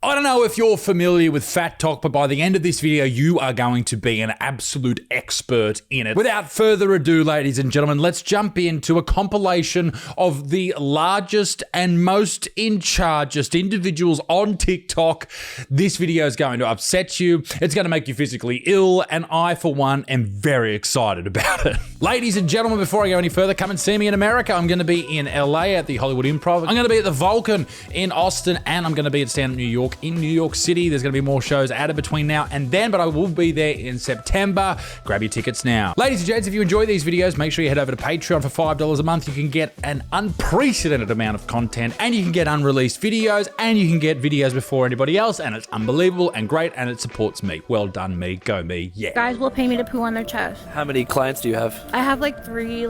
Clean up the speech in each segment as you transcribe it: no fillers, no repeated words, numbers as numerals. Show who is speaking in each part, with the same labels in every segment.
Speaker 1: I don't know if you're familiar with fat talk, but by the end of this video, you are going to be an absolute expert in it. Without further ado, ladies and gentlemen, let's jump into a compilation of the largest and most in chargest individuals on TikTok. This video is going to upset you. It's going to make you physically ill, and I, for one, am very excited about it. Ladies and gentlemen, before I go any further, come and see me in America. I'm going to be in LA at the Hollywood Improv. I'm going to be at the Vulcan in Austin, and I'm going to be at Stand Up New York in New York City. There's going to be more shows added between now and then, but I will be there in September. Grab your tickets now. Ladies and gents, if you enjoy these videos, make sure you head over to Patreon for $5 a month. You can get an unprecedented amount of content, and you can get unreleased videos, and you can get videos before anybody else, and it's unbelievable and great, and it supports me. Well done, me. Go me. Yeah.
Speaker 2: Guys will pay me to poo on their chest.
Speaker 3: How many clients do you have?
Speaker 2: I have like 3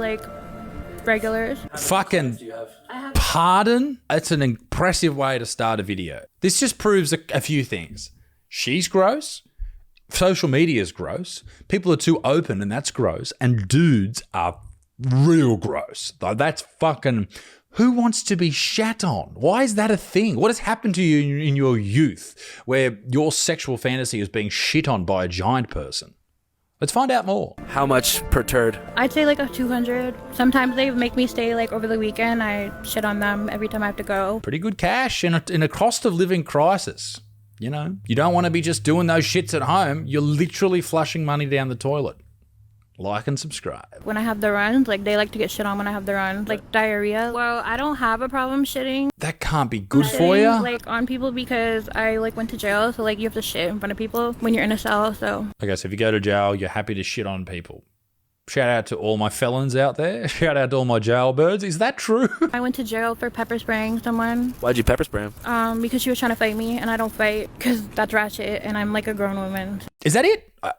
Speaker 2: regulars.
Speaker 1: Fucking pardon? It's an impressive way to start a video. This just proves a few things. She's gross. Social media is gross. People are too open, and that's gross. And dudes are real gross. That's fucking... Who wants to be shat on? Why is that a thing? What has happened to you in your youth where your sexual fantasy is being shit on by a giant person? Let's find out more.
Speaker 3: How much per turd?
Speaker 2: I'd say like a 200. Sometimes they make me stay like over the weekend. I shit on them every time I have to go.
Speaker 1: Pretty good cash in a cost of living crisis. You know, you don't want to be just doing those shits at home. You're literally flushing money down the toilet. Like and subscribe. When
Speaker 2: I have the runs, like they like to get shit on when I have the runs, like diarrhea. Well, I don't have a problem shitting.
Speaker 1: That can't be good for you.
Speaker 2: Like on people because I like went to jail, so like you have to shit in front of people when you're in a cell. So
Speaker 1: okay, so if you go to jail, you're happy to shit on people. Shout out to all my felons out there. Shout out to all my jailbirds. Is that true?
Speaker 2: I went to jail for pepper spraying someone.
Speaker 3: Why'd you pepper spray him?
Speaker 2: Because she was trying to fight me, and I don't fight because that's ratchet, and I'm like a grown woman.
Speaker 1: Is that it? I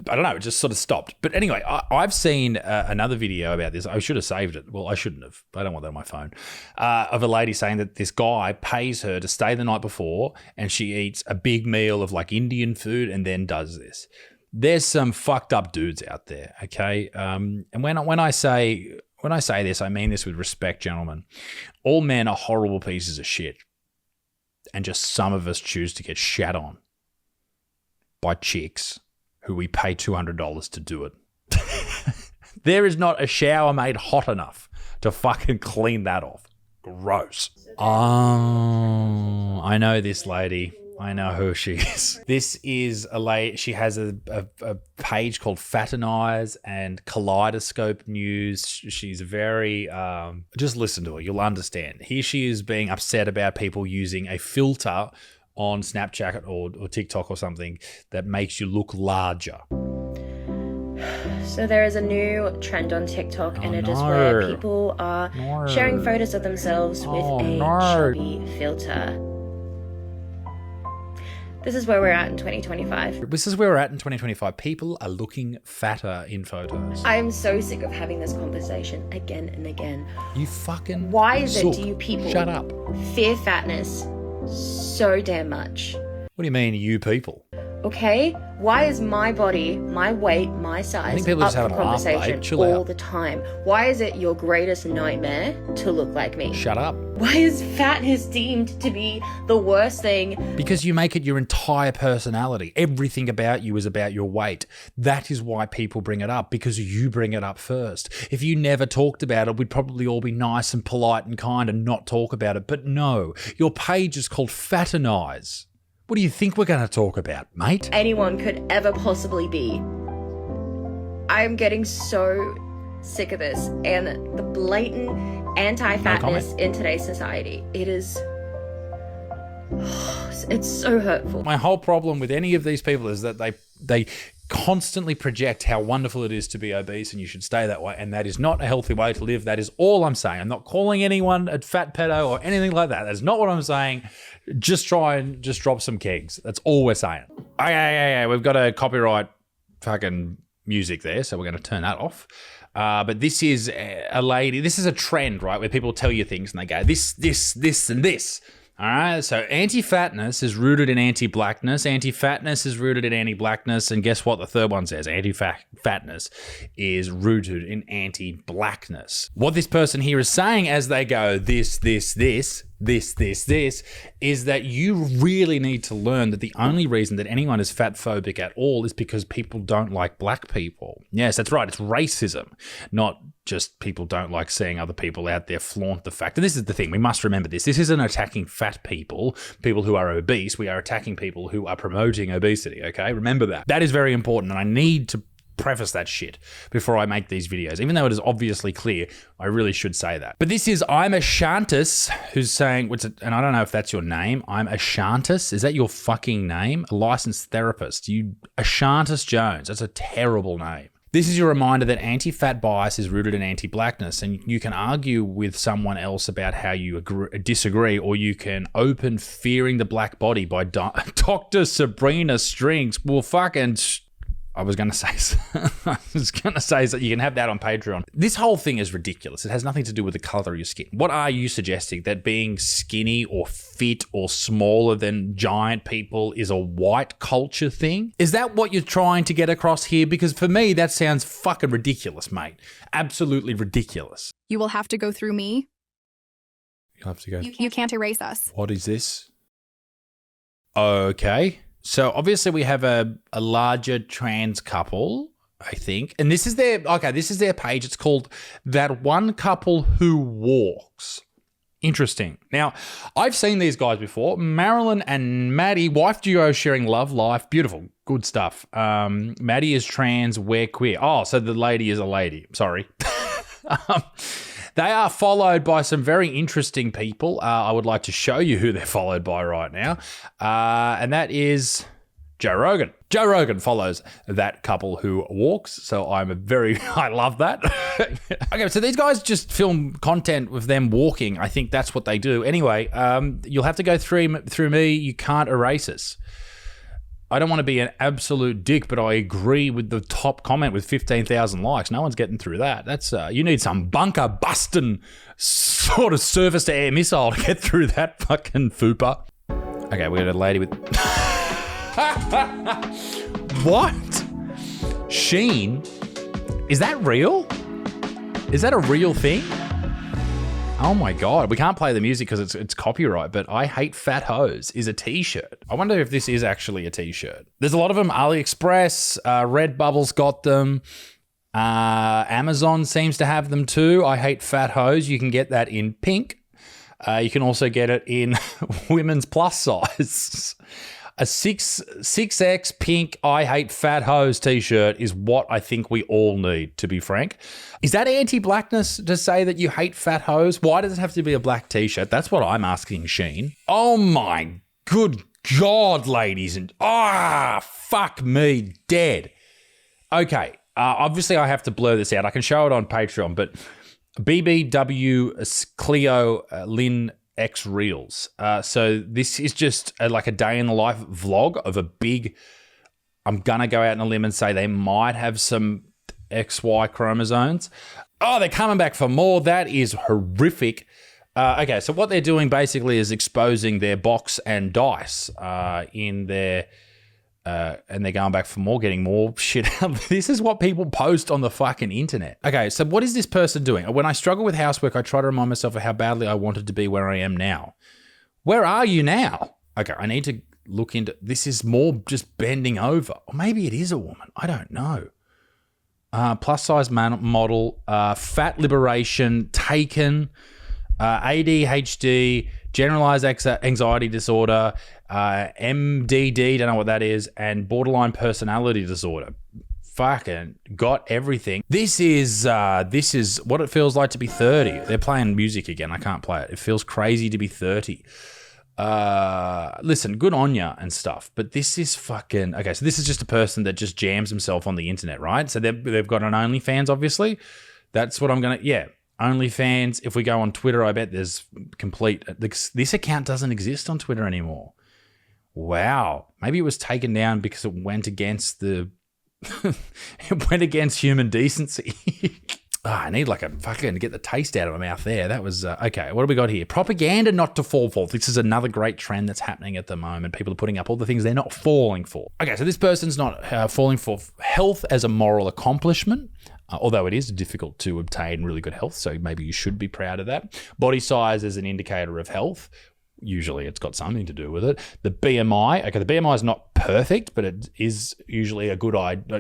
Speaker 1: don't know. It just sort of stopped. But anyway, I've seen another video about this. I should have saved it. Well, I shouldn't have. I don't want that on my phone. Of a lady saying that this guy pays her to stay the night before, and she eats a big meal of like Indian food and then does this. There's some fucked up dudes out there, okay? And when I say this, I mean this with respect, gentlemen. All men are horrible pieces of shit, and just some of us choose to get shat on by chicks who we pay $200 to do it. There is not a shower made hot enough to fucking clean that off. Gross. Oh, I know this lady. I know who she is. This is a lady. She has a page called Fraternize and Kaleidoscope News. She's very, just listen to her. You'll understand. Here she is being upset about people using a filter on Snapchat or TikTok or something that makes you look larger.
Speaker 4: So there is a new trend on TikTok, and it is where people are sharing photos of themselves with a chubby filter. This is where we're at in 2025.
Speaker 1: This is where we're at in 2025. People are looking fatter in photos.
Speaker 4: I am so sick of having this conversation again and again.
Speaker 1: You fucking
Speaker 4: Why is
Speaker 1: sook.
Speaker 4: it do you people
Speaker 1: Shut up.
Speaker 4: fear fatness so damn much?
Speaker 1: What do you mean, you people?
Speaker 4: Okay? Why is my body, my weight, my size
Speaker 1: think people
Speaker 4: up
Speaker 1: just
Speaker 4: for
Speaker 1: having a laugh,
Speaker 4: conversation
Speaker 1: babe. Chill
Speaker 4: all
Speaker 1: out.
Speaker 4: the time? Why is it your greatest nightmare to look like me?
Speaker 1: Shut up.
Speaker 4: Why is fatness deemed to be the worst thing?
Speaker 1: Because you make it your entire personality. Everything about you is about your weight. That is why people bring it up, because you bring it up first. If you never talked about it, we'd probably all be nice and polite and kind and not talk about it. But no, your page is called Fraternize. What do you think we're going to talk about, mate?
Speaker 4: Anyone could ever possibly be. I'm getting so sick of this and the blatant anti-fatness in today's society. It is... it's so hurtful.
Speaker 1: My whole problem with any of these people is that they constantly project how wonderful it is to be obese and you should stay that way, and that is not a healthy way to live. That is all I'm saying. I'm not calling anyone a fat pedo or anything like that. That's not what I'm saying. Just try and just drop some kegs. That's all we're saying. Okay, we've got a copyright fucking music there, so we're going to turn that off. But this is a lady, this is a trend, right, where people tell you things and they go, this, and this. All right, so anti-fatness is rooted in anti-blackness. Anti-fatness is rooted in anti-blackness. And guess what the third one says? Anti-fatness is rooted in anti-blackness. What this person here is saying as they go, this, this, is that you really need to learn that the only reason that anyone is fat phobic at all is because people don't like black people. Yes, that's right. It's racism, not just people don't like seeing other people out there flaunt the fact. And this is the thing. We must remember this. This isn't attacking fat people who are obese. We are attacking people who are promoting obesity, okay? Remember that. That is very important, and I need to preface that shit before I make these videos. Even though it is obviously clear, I really should say that. But this is I'm a Shantis who's saying, and I don't know if that's your name. I'm a Shantis. Is that your fucking name? A licensed therapist. You Ashantis Jones. That's a terrible name. This is your reminder that anti-fat bias is rooted in anti-blackness, and you can argue with someone else about how you disagree, or you can open Fearing the Black Body by Dr. Sabrina Strings. Well, fucking... I was going to say that you can have that on Patreon. This whole thing is ridiculous. It has nothing to do with the color of your skin. What are you suggesting? That being skinny or fit or smaller than giant people is a white culture thing? Is that what you're trying to get across here? Because for me, that sounds fucking ridiculous, mate. Absolutely ridiculous.
Speaker 5: You will have to go through me.
Speaker 1: You'll have to go.
Speaker 5: You can't erase us.
Speaker 1: What is this? Okay. So obviously we have a larger trans couple, I think. And this is their page. It's called That One Couple Who Walks. Interesting. Now, I've seen these guys before. Marilyn and Maddie, wife duo sharing love life. Beautiful. Good stuff. Maddie is trans, we're queer. Oh, so the lady is a lady. Sorry. They are followed by some very interesting people. I would like to show you who they're followed by right now. And that is Joe Rogan. Joe Rogan follows That Couple Who Walks. So I love that. Okay, so these guys just film content with them walking. I think that's what they do. Anyway, you'll have to go through me. You can't erase us. I don't want to be an absolute dick, but I agree with the top comment with 15,000 likes. No one's getting through that. That's you need some bunker busting sort of surface to air missile to get through that fucking fupa. Okay, we got a lady with what? Sheen? Is that real? Is that a real thing? Oh my God, we can't play the music because it's copyright, but I Hate Fat Hoes is a t-shirt. I wonder if this is actually a t-shirt. There's a lot of them. AliExpress, Redbubble's got them. Amazon seems to have them too. I Hate Fat Hoes. You can get that in pink. You can also get it in women's plus size. A 6X pink I Hate Fat Hoes t-shirt is what I think we all need, to be frank. Is that anti-blackness to say that you hate fat hoes? Why does it have to be a black t-shirt? That's what I'm asking Sheen. Oh my good God, ladies and... fuck me, dead. Okay, obviously I have to blur this out. I can show it on Patreon, but BBW Cleo Lynn X Reels. So this is just like a day in the life vlog of a big, I'm gonna go out on a limb and say they might have some XY chromosomes. Oh, they're coming back for more. That is horrific. Okay, so what they're doing basically is exposing their box and dice in their, and they're going back for more, getting more shit out. This is what people post on the fucking internet. Okay, so what is this person doing? When I struggle with housework, I try to remind myself of how badly I wanted to be where I am now. Where are you now? Okay, I need to look into, this is more just bending over. Or maybe it is a woman. I don't know. Plus size model, fat liberation, taken, ADHD, generalized anxiety disorder, MDD, don't know what that is, and borderline personality disorder. Fucking got everything. This is what it feels like to be 30. They're playing music again. I can't play it. It feels crazy to be 30. Listen, good on ya and stuff, but this is fucking... Okay, so this is just a person that just jams himself on the internet, right? So they've got an OnlyFans, obviously. That's what I'm gonna... Yeah, OnlyFans. If we go on Twitter, I bet there's complete... This account doesn't exist on Twitter anymore. Wow. Maybe it was taken down because it went against the... it went against human decency. I need like a fucking get the taste out of my mouth there. That was, okay, what do we got here? Propaganda not to fall for. This is another great trend that's happening at the moment. People are putting up all the things they're not falling for. Okay, so this person's not falling for health as a moral accomplishment. although it is difficult to obtain really good health, so maybe you should be proud of that. Body size is an indicator of health. Usually it's got something to do with it. The BMI, okay, the BMI is not perfect, but it is usually a good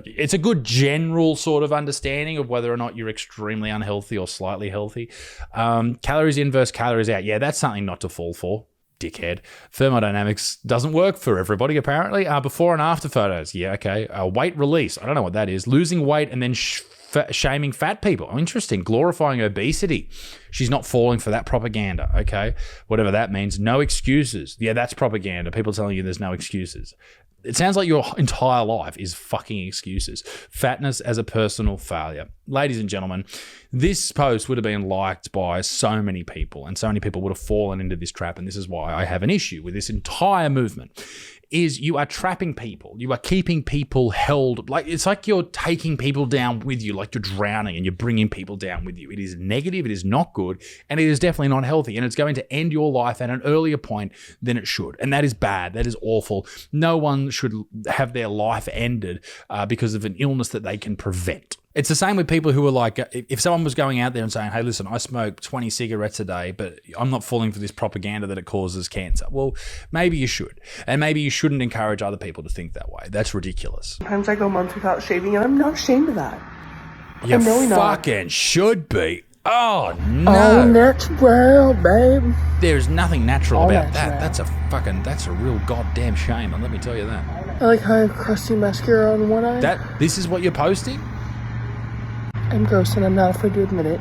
Speaker 1: it's a good general sort of understanding of whether or not you're extremely unhealthy or slightly healthy. Calories in versus calories out. Yeah, that's something not to fall for. Dickhead. Thermodynamics doesn't work for everybody, apparently. Before and after photos. Yeah, okay. Weight release. I don't know what that is. Losing weight and then shaming fat people. Oh, interesting. Glorifying obesity. She's not falling for that propaganda. Okay. Whatever that means. No excuses. Yeah, that's propaganda. People telling you there's no excuses. It sounds like your entire life is fucking excuses. Fatness as a personal failure. Ladies and gentlemen, this post would have been liked by so many people, and so many people would have fallen into this trap, and this is why I have an issue with this entire movement, is you are trapping people. You are keeping people held. Like, it's like you're taking people down with you, like you're drowning and you're bringing people down with you. It is negative, it is not good, and it is definitely not healthy, and it's going to end your life at an earlier point than it should, and that is bad. That is awful. No one should have their life ended because of an illness that they can prevent. It's the same with people who are like, if someone was going out there and saying, hey, listen, I smoke 20 cigarettes a day, but I'm not falling for this propaganda that it causes cancer. Well, maybe you should. And maybe you shouldn't encourage other people to think that way. That's ridiculous.
Speaker 6: Sometimes I go months without shaving, and I'm not ashamed of that.
Speaker 1: You
Speaker 6: I'm really
Speaker 1: fucking should be. Oh, no.
Speaker 6: Oh, natural, babe.
Speaker 1: There's nothing natural
Speaker 6: All
Speaker 1: about
Speaker 6: natural.
Speaker 1: that. That's a real goddamn shame, and let me tell you that.
Speaker 6: I like how I have crusty mascara on one eye.
Speaker 1: This is what you're posting?
Speaker 6: I'm gross, and I'm not afraid to admit it.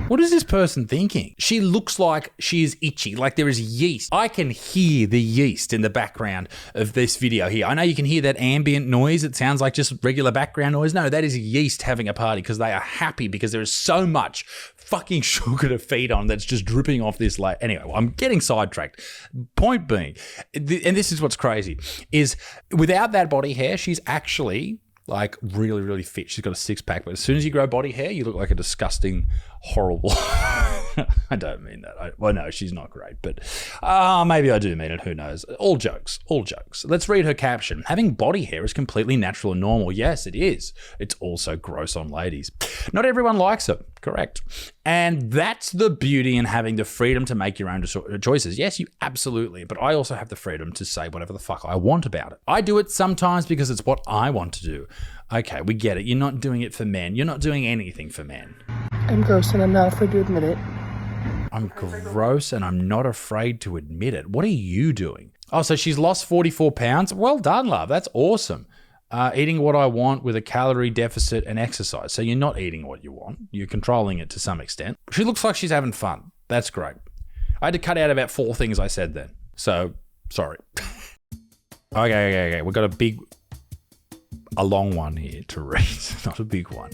Speaker 1: What is this person thinking? She looks like she is itchy, like there is yeast. I can hear the yeast in the background of this video here. I know you can hear that ambient noise. It sounds like just regular background noise. No, that is yeast having a party because they are happy because there is so much fucking sugar to feed on that's just dripping off this lake. Anyway, I'm getting sidetracked. Point being, and this is what's crazy, is without that body hair, she's actually like really, really fit. She's got a six pack, but as soon as you grow body hair, you look like a disgusting, horrible. I don't mean that. Well, no, she's not great, but maybe I do mean it. Who knows? All jokes. Let's read her caption. Having body hair is completely natural and normal. Yes, it is. It's also gross on ladies. Not everyone likes it. Correct. And that's the beauty in having the freedom to make your own choices. Yes, you absolutely. But I also have the freedom to say whatever the fuck I want about it. I do it sometimes because it's what I want to do. Okay, we get it. You're not doing it for men. You're not doing anything for men.
Speaker 6: I'm gross, and I'm not afraid to admit it.
Speaker 1: I'm gross and I'm not afraid to admit it. What are you doing? Oh, so she's lost 44 pounds. Well done, love. That's awesome. Eating what I want with a calorie deficit and exercise. So you're not eating what you want. You're controlling it to some extent. She looks like she's having fun. That's great. I had to cut out about 4 things I said then. So, sorry. Okay. We've got a long one here to read, not a big one.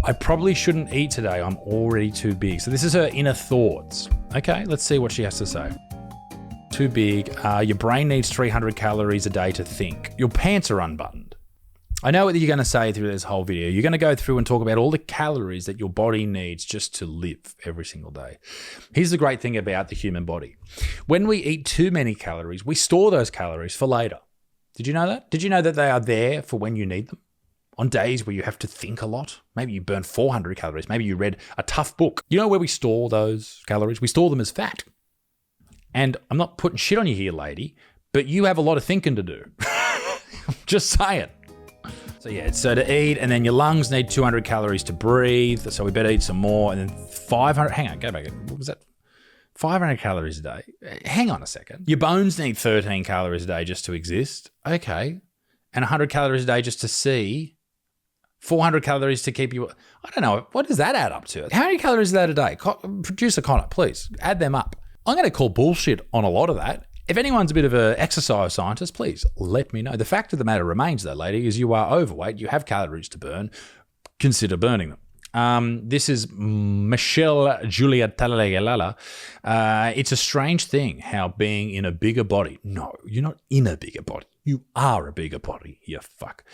Speaker 1: I probably shouldn't eat today. I'm already too big. So this is her inner thoughts. Okay, let's see what she has to say. Too big. Your brain needs 300 calories a day to think. Your pants are unbuttoned. I know what you're going to say through this whole video. You're going to go through and talk about all the calories that your body needs just to live every single day. Here's the great thing about the human body. When we eat too many calories, we store those calories for later. Did you know that? Did you know that they are there for when you need them? On days where you have to think a lot? Maybe you burn 400 calories. Maybe you read a tough book. You know where we store those calories? We store them as fat. And I'm not putting shit on you here, lady, but you have a lot of thinking to do. Just saying. So yeah, so to eat, and then your lungs need 200 calories to breathe, so we better eat some more, and then 500, hang on, go back, what was that? 500 calories a day. Hang on a second. Your bones need 13 calories a day just to exist. Okay. And 100 calories a day just to see. 400 calories to keep you... I don't know. What does that add up to? How many calories is that a day? Producer Connor, please, add them up. I'm going to call bullshit on a lot of that. If anyone's a bit of an exercise scientist, please let me know. The fact of the matter remains, though, lady, is you are overweight. You have calories to burn. Consider burning them. This is Michelle Julia Talalala. It's a strange thing how being in a bigger body, no, you're not in a bigger body. You are a bigger body, you fuck.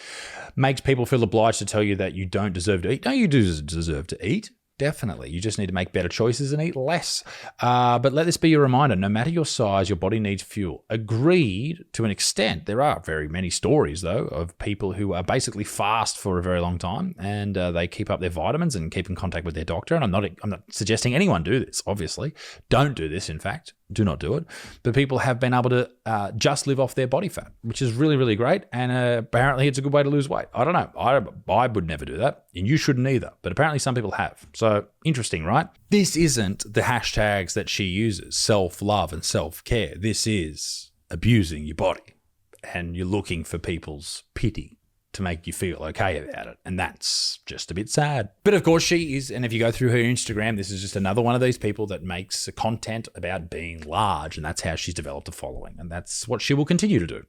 Speaker 1: Makes people feel obliged to tell you that you don't deserve to eat. No, you do deserve to eat, Definitely. You just need to make better choices and eat less. But let this be your reminder. No matter your size, your body needs fuel. Agreed to an extent. There are very many stories, though, of people who are basically fast for a very long time and they keep up their vitamins and keep in contact with their doctor. And I'm not suggesting anyone do this, obviously. Don't do this, in fact. Do not do it. But people have been able to just live off their body fat, which is really, really great. And apparently it's a good way to lose weight. I don't know. I would never do that. And you shouldn't either. But apparently some people have. So interesting, right? This isn't the hashtags that she uses, self-love and self-care. This is abusing your body. And you're looking for people's pity to make you feel okay about it. And that's just a bit sad. But of course she is, and if you go through her Instagram, this is just another one of these people that makes content about being large, and that's how she's developed a following. And that's what she will continue to do.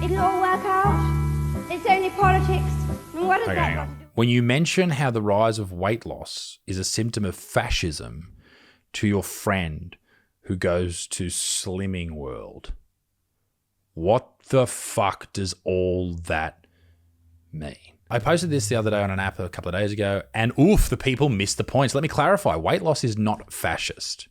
Speaker 7: It'll all work out. It's only politics. And what is
Speaker 1: Okay,
Speaker 7: that
Speaker 1: hang
Speaker 7: got
Speaker 1: on.
Speaker 7: to do?
Speaker 1: When you mention how the rise of weight loss is a symptom of fascism to your friend who goes to Slimming World, what the fuck does all that mean? I posted this the other day on an app a couple of days ago, and oof, the people missed the point. So let me clarify. Weight loss is not fascist.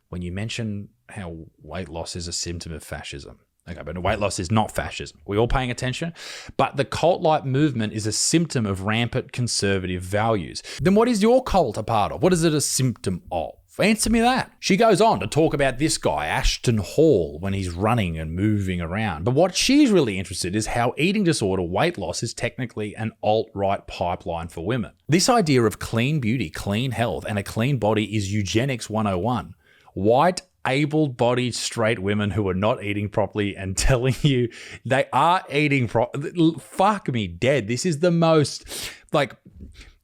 Speaker 1: When you mention how weight loss is a symptom of fascism. Okay, but weight loss is not fascism. We all paying attention? But the cult-like movement is a symptom of rampant conservative values. Then what is your cult a part of? What is it a symptom of? Answer me that. She goes on to talk about this guy, Ashton Hall, when he's running and moving around. But what she's really interested in is how eating disorder weight loss is technically an alt-right pipeline for women. This idea of clean beauty, clean health, and a clean body is Eugenics 101. White, able-bodied straight women who are not eating properly and telling you they are eating properly. Fuck me dead. This is the most,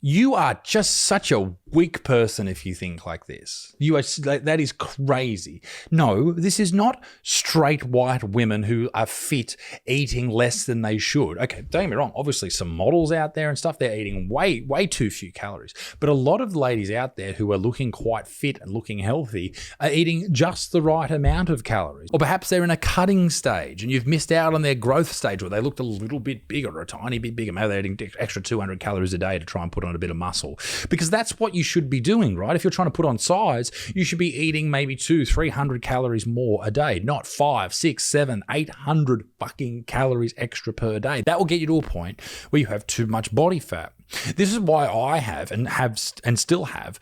Speaker 1: you are just such a weak person if you think like this. That is crazy. No, this is not straight white women who are fit eating less than they should. Okay, don't get me wrong. Obviously, some models out there and stuff, they're eating way, way too few calories. But a lot of ladies out there who are looking quite fit and looking healthy are eating just the right amount of calories. Or perhaps they're in a cutting stage and you've missed out on their growth stage where they looked a little bit bigger or a tiny bit bigger. Maybe they're eating extra 200 calories a day to try and put on a bit of muscle. Because that's what you should be doing, right? If you're trying to put on size, you should be eating maybe 200-300 calories more a day, not 500, 600, 700, 800 fucking calories extra per day. That will get you to a point where you have too much body fat. This is why I have and still have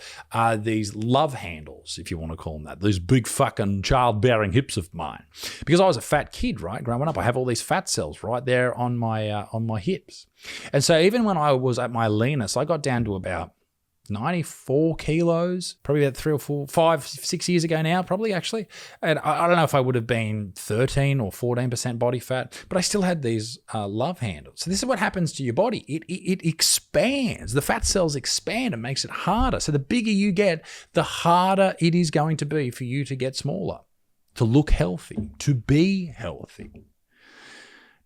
Speaker 1: these love handles, if you want to call them that, these big fucking childbearing hips of mine. Because I was a fat kid, right? Growing up, I have all these fat cells right there on my hips. And so even when I was at my leanest, I got down to about 94 kilos, probably about 3 or 4, 5, 6 years ago now, probably actually. And I don't know if I would have been 13 or 14% body fat, but I still had these love handles. So this is what happens to your body. It expands. The fat cells expand and makes it harder. So the bigger you get, the harder it is going to be for you to get smaller, to look healthy, to be healthy.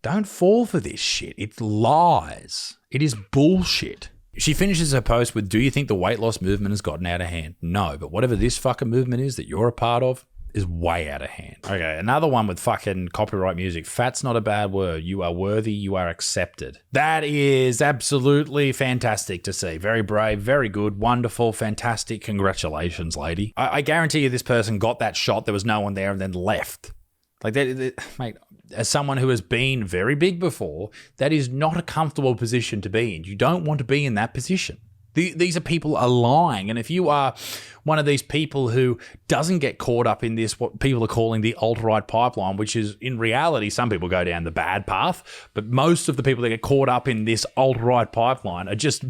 Speaker 1: Don't fall for this shit. It's lies. It is bullshit. She finishes her post with, do you think the weight loss movement has gotten out of hand? No, but whatever this fucking movement is that you're a part of is way out of hand. Okay, another one with fucking copyright music. Fat's not a bad word. You are worthy. You are accepted. That is absolutely fantastic to see. Very brave, very good, wonderful, fantastic. Congratulations, lady. I guarantee you this person got that shot. There was no one there and then left. Like, mate, as someone who has been very big before, that is not a comfortable position to be in. You don't want to be in that position. These are people are lying. And if you are one of these people who doesn't get caught up in this, what people are calling the alt-right pipeline, which is in reality, some people go down the bad path, but most of the people that get caught up in this alt-right pipeline are just,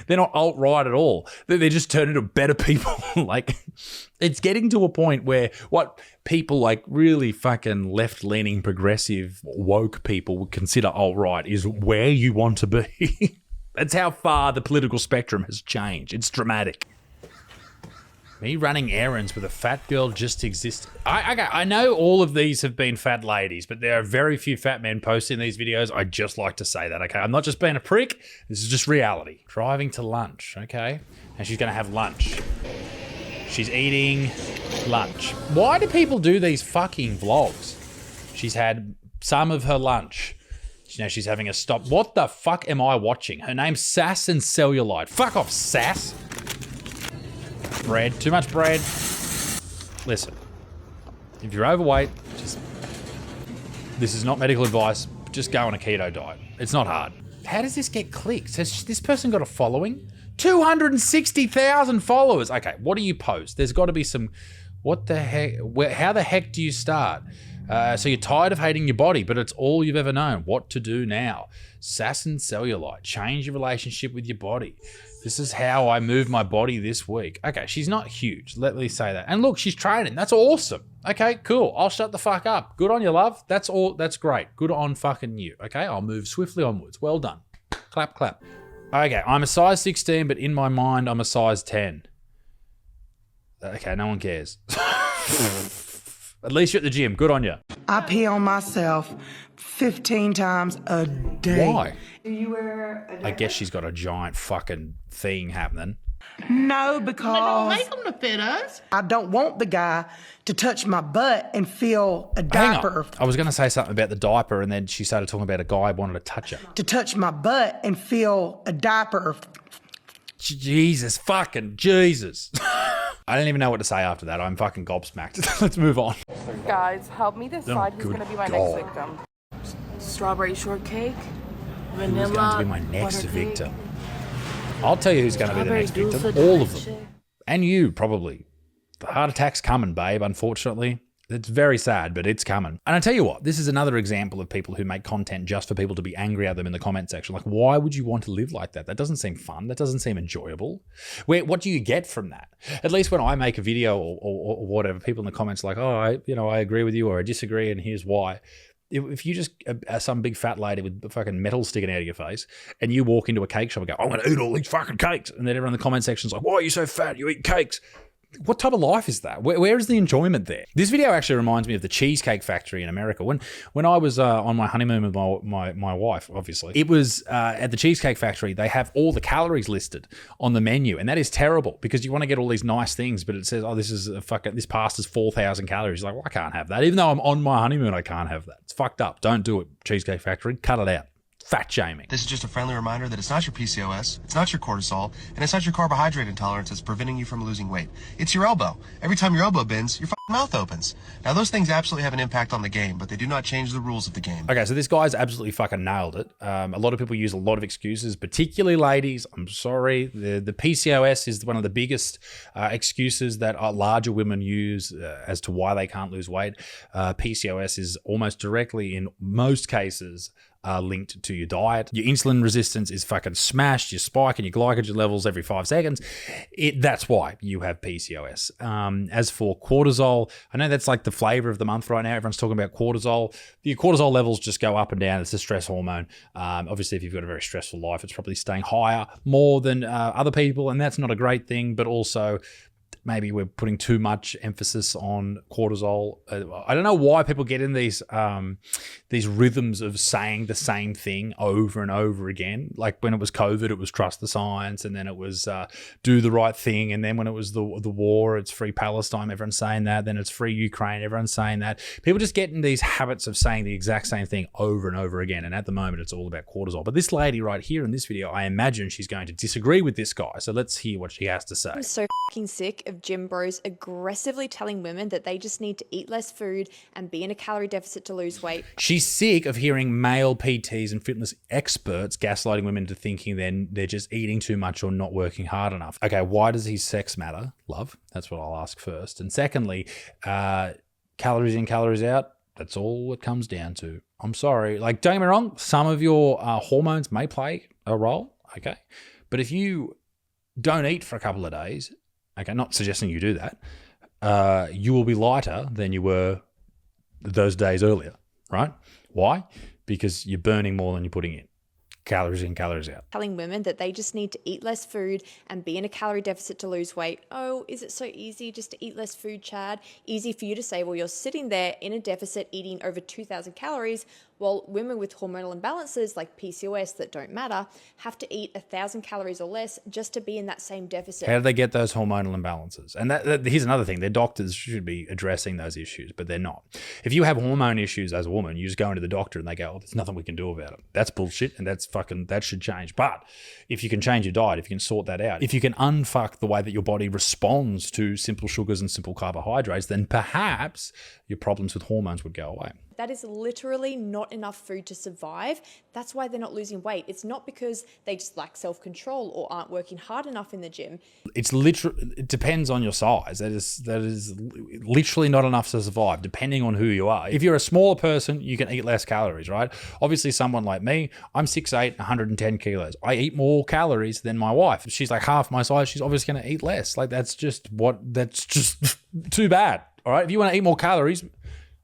Speaker 1: they're not alt-right at all. They just turn into better people. Like, it's getting to a point where what people like really fucking left-leaning, progressive, woke people would consider alt-right is where you want to be. That's how far the political spectrum has changed. It's dramatic. Me running errands with a fat girl just exists. I know all of these have been fat ladies, but there are very few fat men posting these videos. I just like to say that, okay? I'm not just being a prick. This is just reality. Driving to lunch, okay? And she's going to have lunch. She's eating lunch. Why do people do these fucking vlogs? She's had some of her lunch. Now she's having a stop. What the fuck am I watching? Her name's Sass and Cellulite. Fuck off, Sass. Bread. Too much bread. Listen. If you're overweight, this is not medical advice. Just go on a keto diet. It's not hard. How does this get clicks? Has this person got a following? 260,000 followers. Okay, what do you post? There's got to be some... What the heck? How the heck do you start? So you're tired of hating your body, but it's all you've ever known. What to do now? Sass and Cellulite. Change your relationship with your body. This is how I move my body this week. Okay, she's not huge. Let me say that. And look, she's training. That's awesome. Okay, cool. I'll shut the fuck up. Good on you, love. That's all. That's great. Good on fucking you. Okay, I'll move swiftly onwards. Well done. Clap, clap. Okay, I'm a size 16, but in my mind, I'm a size 10. Okay, no one cares. At least you're at the gym. Good on you.
Speaker 8: I pee on myself 15 times a day.
Speaker 1: Why?
Speaker 8: Do you wear a
Speaker 1: I guess she's got a giant fucking thing happening.
Speaker 8: No, because I don't want the guy to touch my butt and feel a diaper.
Speaker 1: Hang on. I was going to say something about the diaper, and then she started talking about a guy wanted to touch her.
Speaker 8: To touch my butt and feel a diaper.
Speaker 1: Jesus, fucking Jesus. I don't even know what to say after that. I'm fucking gobsmacked. Let's move on.
Speaker 6: Guys, help me decide who's going to be my next victim.
Speaker 9: Strawberry shortcake,
Speaker 1: Who's
Speaker 9: vanilla.
Speaker 1: going to be my next
Speaker 9: butter
Speaker 1: victim?
Speaker 9: cake.
Speaker 1: I'll tell you who's going to be the next
Speaker 9: Strawberry
Speaker 1: victim.
Speaker 9: dulce
Speaker 1: All of
Speaker 9: de
Speaker 1: them.
Speaker 9: leche.
Speaker 1: And you, probably. The heart attack's coming, babe, unfortunately. It's very sad, but it's coming. And I tell you what, this is another example of people who make content just for people to be angry at them in the comment section. Like, why would you want to live like that? That doesn't seem fun. That doesn't seem enjoyable. What do you get from that? At least when I make a video or whatever, people in the comments are like, oh, I agree with you or I disagree and here's why. If you just are some big fat lady with a fucking metal sticking out of your face and you walk into a cake shop and go, I'm going to eat all these fucking cakes. And then everyone in the comment section is like, why are you so fat? You eat cakes. What type of life is that? Where is the enjoyment there? This video actually reminds me of the Cheesecake Factory in America. When I was on my honeymoon with my wife, obviously, it was at the Cheesecake Factory. They have all the calories listed on the menu, and that is terrible because you want to get all these nice things, but it says, oh, this pasta's 4,000 calories. You're like, well, I can't have that. Even though I'm on my honeymoon, I can't have that. It's fucked up. Don't do it, Cheesecake Factory. Cut it out. Fat shaming.
Speaker 10: This is just a friendly reminder that it's not your PCOS, it's not your cortisol, and it's not your carbohydrate intolerance that's preventing you from losing weight. It's your elbow. Every time your elbow bends, your mouth opens. Now, those things absolutely have an impact on the game, but they do not change the rules of the game.
Speaker 1: Okay, so this guy's absolutely fucking nailed it. A lot of people use a lot of excuses, particularly ladies. I'm sorry. The PCOS is one of the biggest excuses that larger women use as to why they can't lose weight. PCOS is almost directly, in most cases, linked to your diet. Your insulin resistance is fucking smashed. You spike in your glycogen levels every 5 seconds. That's why you have PCOS. As for cortisol, I know that's like the flavor of the month right now. Everyone's talking about cortisol. Your cortisol levels just go up and down. It's a stress hormone. Obviously, if you've got a very stressful life, it's probably staying higher more than other people, and that's not a great thing, but also maybe we're putting too much emphasis on cortisol. I don't know why people get in these rhythms of saying the same thing over and over again. Like when it was COVID, it was trust the science, and then it was do the right thing. And then when it was the war, it's free Palestine, everyone's saying that. Then it's free Ukraine, everyone's saying that. People just get in these habits of saying the exact same thing over and over again. And at the moment, it's all about cortisol. But this lady right here in this video, I imagine she's going to disagree with this guy. So let's hear what she has to say.
Speaker 11: I'm so fucking sick of gym bros aggressively telling women that they just need to eat less food and be in a calorie deficit to lose weight.
Speaker 1: She's sick of hearing male PTs and fitness experts gaslighting women into thinking they're just eating too much or not working hard enough. Okay, why does his sex matter? Love, that's what I'll ask first. And secondly, calories in, calories out, that's all it comes down to. I'm sorry. Like, don't get me wrong, some of your hormones may play a role, okay? But if you don't eat for a couple of days, okay, not suggesting you do that, you will be lighter than you were those days earlier, right? Why? Because you're burning more than you're putting in. Calories in, calories out.
Speaker 11: Telling women that they just need to eat less food and be in a calorie deficit to lose weight. Oh, is it so easy just to eat less food, Chad? Easy for you to say, well, you're sitting there in a deficit eating over 2,000 calories. while women with hormonal imbalances like PCOS that don't matter have to eat 1,000 calories or less just to be in that same deficit.
Speaker 1: How do they get those hormonal imbalances? And here's another thing. Their doctors should be addressing those issues, but they're not. If you have hormone issues as a woman, you just go into the doctor and they go, oh, there's nothing we can do about it. That's bullshit, and that should change. But if you can change your diet, if you can sort that out, if you can unfuck the way that your body responds to simple sugars and simple carbohydrates, then perhaps your problems with hormones would go away.
Speaker 11: That is literally not enough food to survive. That's why they're not losing weight. It's not because they just lack self-control or aren't working hard enough in the gym.
Speaker 1: It depends on your size. That is literally not enough to survive, depending on who you are. If you're a smaller person, you can eat less calories, right? Obviously, someone like me, I'm 6'8", 110 kilos. I eat more calories than my wife. She's like half my size. She's obviously going to eat less. Like that's just too bad. All right. If you want to eat more calories,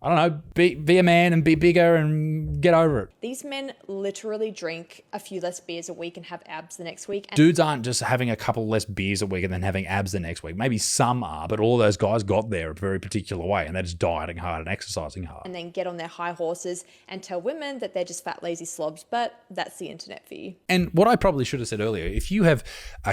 Speaker 1: I don't know, be a man and be bigger and get over it.
Speaker 11: These men literally drink a few less beers a week and have abs the next week.
Speaker 1: Dudes aren't just having a couple less beers a week and then having abs the next week. Maybe some are, but all those guys got there a very particular way, and they're just dieting hard and exercising hard.
Speaker 11: And then get on their high horses and tell women that they're just fat, lazy slobs, but that's the internet for you.
Speaker 1: And what I probably should have said earlier, if you have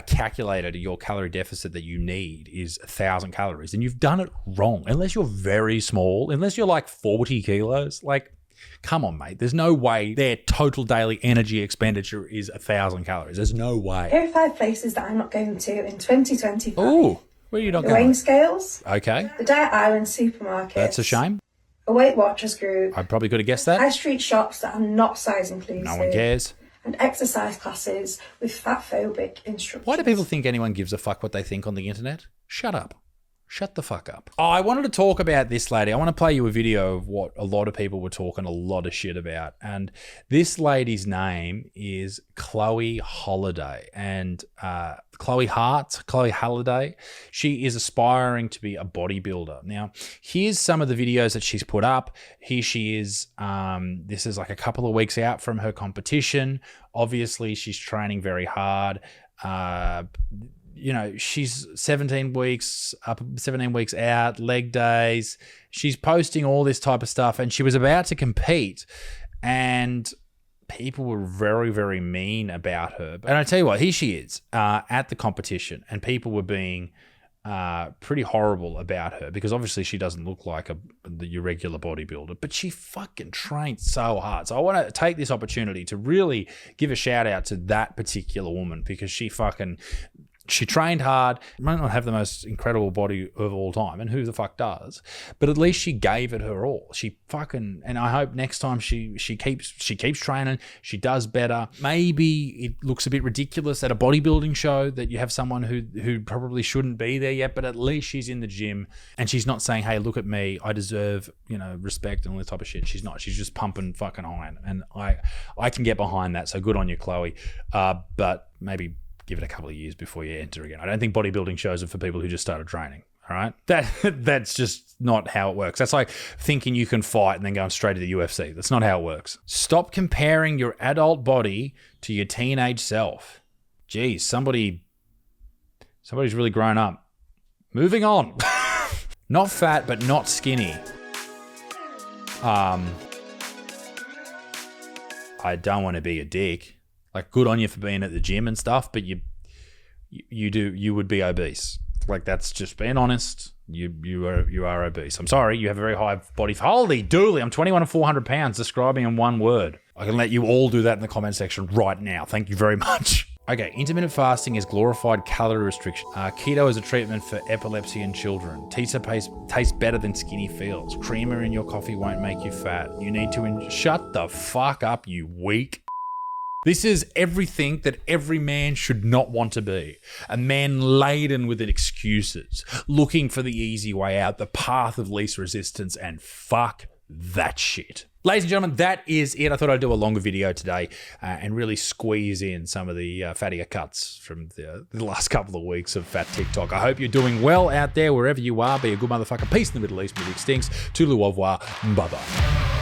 Speaker 1: calculated your calorie deficit that you need is 1,000 calories, then you've done it wrong. Unless you're very small, unless you're like 40 kilos, like, come on, mate. There's no way their total daily energy expenditure is 1,000 calories. There's no way.
Speaker 12: Here are 5 places that I'm not going to in 2025.
Speaker 1: Oh, where are you not
Speaker 12: the
Speaker 1: going?
Speaker 12: Weighing scales.
Speaker 1: Okay.
Speaker 12: The Diet Island supermarket.
Speaker 1: That's a shame.
Speaker 12: A Weight Watchers group.
Speaker 1: I probably could have guessed that.
Speaker 12: High street shops that are not size inclusive.
Speaker 1: No one cares.
Speaker 12: And exercise classes with fat-phobic instructors.
Speaker 1: Why do people think anyone gives a fuck what they think on the internet? Shut up. Shut the fuck up. Oh, I wanted to talk about this lady. I want to play you a video of what a lot of people were talking a lot of shit about. And this lady's name is Chloe Holiday. And Chloe Holiday, she is aspiring to be a bodybuilder. Now, here's some of the videos that she's put up. Here she is. This is like a couple of weeks out from her competition. Obviously, she's training very hard. You know, she's 17 weeks up, 17 weeks out, leg days. She's posting all this type of stuff, and she was about to compete, and people were very, very mean about her. And I tell you what, here she is at the competition, and people were being pretty horrible about her because obviously she doesn't look like your regular bodybuilder, but she fucking trained so hard. So I want to take this opportunity to really give a shout out to that particular woman because she trained hard, might not have the most incredible body of all time, and who the fuck does, but at least she gave it her all. And I hope next time she keeps training, she does better. Maybe it looks a bit ridiculous at a bodybuilding show that you have someone who probably shouldn't be there yet, but at least she's in the gym and she's not saying, hey, look at me, I deserve, respect and all this type of shit. She's not. She's just pumping fucking iron, and I can get behind that. So good on you, Chloe. But maybe give it a couple of years before you enter again. I don't think bodybuilding shows are for people who just started training. All right, that's just not how it works. That's like thinking you can fight and then going straight to the UFC. That's not how it works. Stop comparing your adult body to your teenage self. Geez, somebody's really grown up. Moving on. Not fat, but not skinny. I don't want to be a dick. Like, good on you for being at the gym and stuff, but you would be obese. Like, that's just being honest. You are obese. I'm sorry, you have a very high body. Holy dooly, I'm 21 and 400 pounds, describing in one word. I can let you all do that in the comment section right now. Thank you very much. Okay, intermittent fasting is glorified calorie restriction. Keto is a treatment for epilepsy in children. Pizza tastes better than skinny feels. Creamer in your coffee won't make you fat. You need to shut the fuck up, you weak. This is everything that every man should not want to be. A man laden with excuses, looking for the easy way out, the path of least resistance, and fuck that shit. Ladies and gentlemen, that is it. I thought I'd do a longer video today and really squeeze in some of the fattier cuts from the last couple of weeks of Fat TikTok. I hope you're doing well out there, wherever you are. Be a good motherfucker. Peace in the Middle East. Music stinks. Toodaloo au revoir. Bye-bye.